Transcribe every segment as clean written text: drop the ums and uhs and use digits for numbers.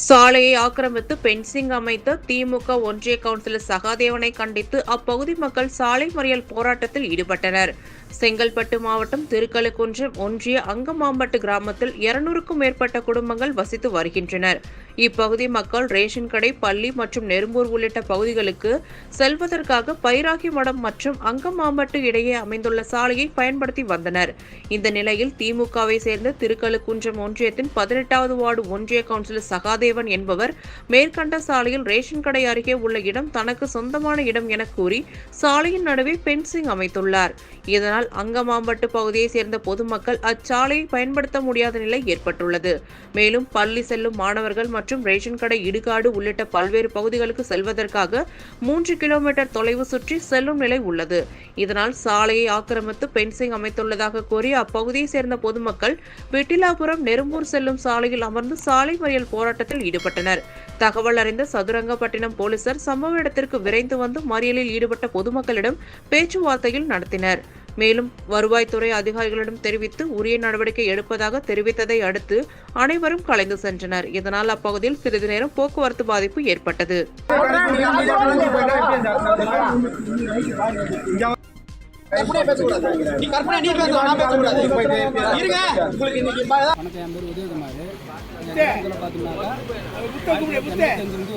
சாலையை ஆக்கிரமித்து பென்சிங் அமைத்த திமுக ஒன்றிய கவுன்சிலர் சகாதேவனை கண்டித்து அப்பகுதி மக்கள் சாலை மறியல் போராட்டத்தில் ஈடுபட்டனர். செங்கல்பட்டு மாவட்டம் திருக்கழுக்குன்றம் ஒன்றிய அங்கமாம்பட்டு கிராமத்தில் 200க்கும் மேற்பட்ட குடும்பங்கள் வசித்து வருகின்றனர். இப்பகுதி மக்கள் ரேஷன் கடை, பள்ளி மற்றும் நெரும்பூர் உள்ளிட்ட பகுதிகளுக்கு செல்வதற்காக பைராகி மடம் மற்றும் அங்கமாம்பட்டு இடையே அமைந்துள்ள சாலையை பயன்படுத்தி வந்தனர். இந்த நிலையில் திமுகவை சேர்ந்த திருக்கழுக்குன்றம் ஒன்றியத்தின் 18வது வார்டு ஒன்றிய கவுன்சிலர் சகாதேவன் என்பவர் மேற்கண்ட சாலையில் ரேஷன் கடை அருகே உள்ள இடம் தனக்கு சொந்தமான இடம் என கூறி சாலையின் நடுவே பென்சிங் அமைத்துள்ளார். இதனால் அங்கமாம்பட்டு பகுதியை சேர்ந்த பொதுமக்கள் அச்சாலையை பயன்படுத்த முடியாத நிலை ஏற்பட்டுள்ளது. மேலும் பள்ளி செல்லும் மாணவர்கள் மற்றும் ரேஷன் கடை, இடுகாடு உள்ளிட்ட பல்வேறு பகுதிகளுக்கு செல்வதற்காக 3 கிலோமீட்டர் தொலைவு சுற்றி செல்லும் நிலை உள்ளது. இதனால் சாலையை ஆக்கிரமித்து பென்சிங் அமைத்துள்ளதாக கூறி அப்பகுதியை சேர்ந்த பொதுமக்கள் விட்டிலாபுரம், நெரும்பூர் செல்லும் சாலையில் அமர்ந்து சாலை மறியல் போராட்டத்தில் ஈடுபட்டனர். தகவல் அறிந்த சதுரங்கப்பட்டினம் போலீசார் சம்பவ இடத்திற்கு விரைந்து வந்து மறியலில் ஈடுபட்ட பொதுமக்களிடம் பேச்சுவார்த்தையில் நடத்தினர். மேலும் வருவாய்த்துறை அதிகாரிகளிடம் தெரிவித்து உரிய நடவடிக்கை எடுப்பதாக தெரிவித்ததை அடுத்து அனைவரும் கலைந்து சென்றனர். இதனால் அப்பகுதியில் சிறிது நேரம் போக்குவரத்து பாதிப்பு ஏற்பட்டது. உதயகுமார்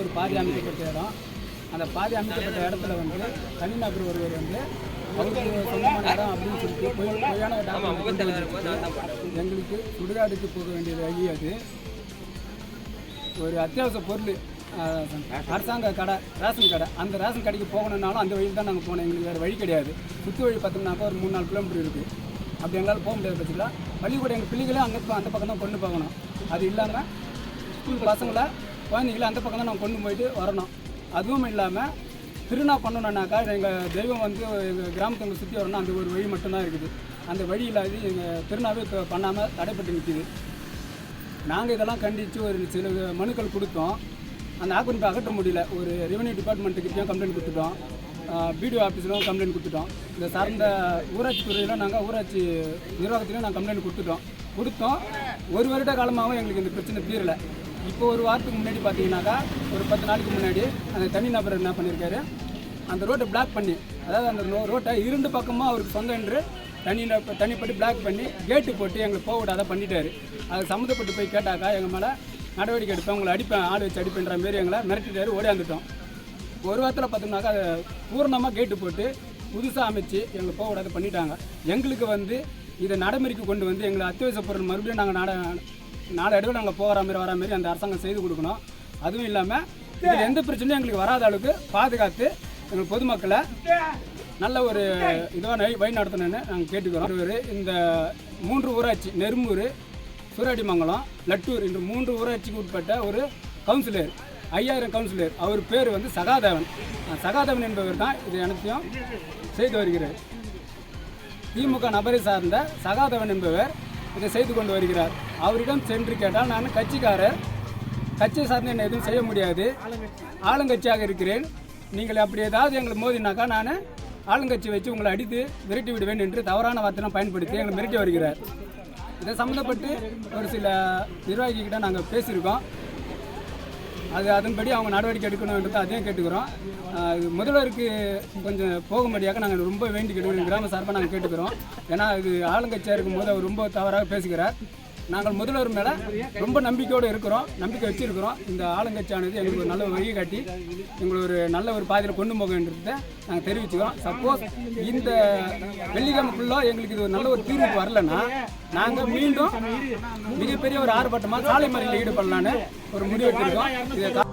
ஒரு பாதி அமைக்கப்பட்ட இடம். அந்த பாதி அமைக்கப்பட்ட இடத்துல வந்து தனிநபர் ஒருவர் வந்து அவருக்கு சொந்தமான இடம் அப்படின்னு சொல்லிட்டு பொய்யான எங்களுக்கு சுடுகாடுக்கு போக வேண்டிய வழி. அது ஒரு அத்தியாவசிய பொருள், அரசாங்க கடை, ரேஷன் கடை. அந்த ரேஷன் கடைக்கு போகணுன்னாலும் அந்த வழியில் தான் நாங்கள் போனோம். எங்களுக்கு வேறு வழி கிடையாது. சுற்று வழி பார்த்தோம்னாக்கா ஒரு 3-4 கிலோமீட்டர் இருக்குது. அப்படி எங்களால் போக முடியாது பட்சத்தில் பள்ளிக்கூடம் எங்கள் பிள்ளைகளும் அங்கே அந்த பக்கம் தான் கொண்டு போகணும். அது இல்லாமல் ஸ்கூல் பசங்களை, குழந்தைங்களை அந்த பக்கம் தான் நாங்கள் கொண்டு போயிட்டு வரணும். அதுவும் இல்லாமல் திருநா பண்ணணுன்னாக்கா எங்கள் தெய்வம் வந்து எங்கள் கிராமத்தை சுற்றி வரணும். அந்த ஒரு வழி மட்டும்தான் இருக்குது. அந்த வழி இல்லாது எங்கள் திருநாவே இப்போ பண்ணாமல் தடைப்பட்டு நிற்கிது. நாங்கள் இதெல்லாம் கண்டித்து ஒரு சில மனுக்கள் கொடுத்தோம். அந்த ஆக்கிரமிப்பை அகற்ற முடியல. ஒரு ரெவன்யூ டிபார்ட்மெண்ட்டுக்கிட்டையும் கம்ப்ளைண்ட் கொடுத்துட்டோம், பிடிஓ ஆஃபீஸிலும் கம்ப்ளைண்ட் கொடுத்துட்டோம். இந்த சார்ந்த ஊராட்சி துறையிலும் நாங்கள் ஊராட்சி நிர்வாகத்திலையும் நாங்கள் கம்ப்ளைண்ட் கொடுத்தோம். ஒரு வருட காலமாகவும் எங்களுக்கு இந்த பிரச்சனை தீரலை. இப்போ ஒரு வாரத்துக்கு முன்னாடி பார்த்தீங்கன்னாக்கா ஒரு 10 நாளைக்கு முன்னாடி அந்த தனிநபர் என்ன பண்ணியிருக்காரு, அந்த ரோட்டை பிளாக் பண்ணி, அதாவது அந்த ரோட்டை 2 பக்கமாக அவருக்கு சொந்தம் என்று தனிப்பட்டு பிளாக் பண்ணி கேட்டு போட்டு எங்களுக்கு போக விடாத பண்ணிட்டாரு. அது சம்மந்தப்பட்டு போய் கேட்டாக்கா எங்கள் மேலே நடவடிக்கை எடுப்பேன், உங்களை அடிப்பேன், ஆள் வச்சு அடிப்பேன்ற மாரி எங்களை மிரட்டிட்டாரு. ஓடியாந்துட்டோம். ஒரு வாரத்தில் பார்த்தோம்னாக்கா அதை பூர்ணமாக கேட்டு போட்டு புதுசாக அமைச்சு எங்களை போக விடாத பண்ணிட்டாங்க. எங்களுக்கு வந்து இதை நடைமுறைக்கு கொண்டு வந்து எங்களை அத்தியாவசிய பொருள் மறுபடியும் நாங்கள் நாலு இடத்துல நாங்கள் போகிற மாதிரி வர மாதிரி அந்த அரசாங்கம் செய்து கொடுக்கணும். அதுவும் இல்லாமல் இதில் எந்த பிரச்சனையும் எங்களுக்கு வராத அளவுக்கு பாதுகாத்து எங்கள் பொதுமக்களை நல்ல ஒரு இதுவாக வழி நடத்தணும்னு நாங்கள் கேட்டுக்கிறோம். இந்த 3 ஊராட்சி, நெரும்பூர், சூராடிமங்கலம், லட்டூர், இந்த 3 ஊராட்சிக்கு உட்பட்ட ஒரு கவுன்சிலர், 5000 கவுன்சிலர், அவர் பேர் வந்து சகாதேவன். சகாதேவன் என்பவர் தான் இது அனைத்தையும் செய்து வருகிறார். திமுக நபரை சார்ந்த சகாதேவன் என்பவர் இதை செய்து கொண்டு வருகிறார். அவரிடம் சென்று கேட்டால் நான் கட்சிக்காரர், கட்சியை சார்ந்து என்ன எதுவும் செய்ய முடியாது, ஆளுங்கட்சியாக இருக்கிறேன், நீங்கள் அப்படி ஏதாவது எங்களை மோதினாக்கா நான் ஆளுங்கட்சி வச்சு உங்களை அடித்து விரட்டி விடுவேன் என்று தவறான வார்த்தைலாம் பயன்படுத்தி எங்களை மிரட்டி வருகிறார். இதை சம்மந்தப்பட்டு ஒரு சில நிர்வாகிகிட்ட நாங்கள் பேசியிருக்கோம். அதன்படி அவங்க நடவடிக்கை எடுக்கணுன்றது அதையும் கேட்டுக்கிறோம். முதல்வருக்கு கொஞ்சம் போகும்படியாக நாங்கள் ரொம்ப வேண்டி கேட்டுக்கிறோம். கிராம சார்பாக நாங்கள் கேட்டுக்கிறோம். ஏன்னா இது ஆளுங்கட்சியாக இருக்கும்போது அவர் ரொம்ப தவறாக பேசுகிறார். நாங்கள் முதல்வர் மேலே ரொம்ப நம்பிக்கையோடு இருக்கிறோம், நம்பிக்கை வச்சுருக்கிறோம். இந்த ஆளுங்கட்சியானது எங்களுக்கு ஒரு நல்ல வழி காட்டி எங்களுக்கு ஒரு நல்ல ஒரு பாதையில் கொண்டு போகன்றதை நாங்கள் தெரிவிச்சுக்கிறோம். சப்போஸ் இந்த வெள்ளிக்கிழமைக்குள்ளே எங்களுக்கு இது ஒரு நல்ல ஒரு தீர்வுக்கு வரலன்னா நாங்கள் மீண்டும் மிகப்பெரிய ஒரு ஆர்ப்பாட்டமாக சாலை மறியலில் ஈடுபடலான்னு ஒரு முடிவெடுத்திருக்கோம். இதை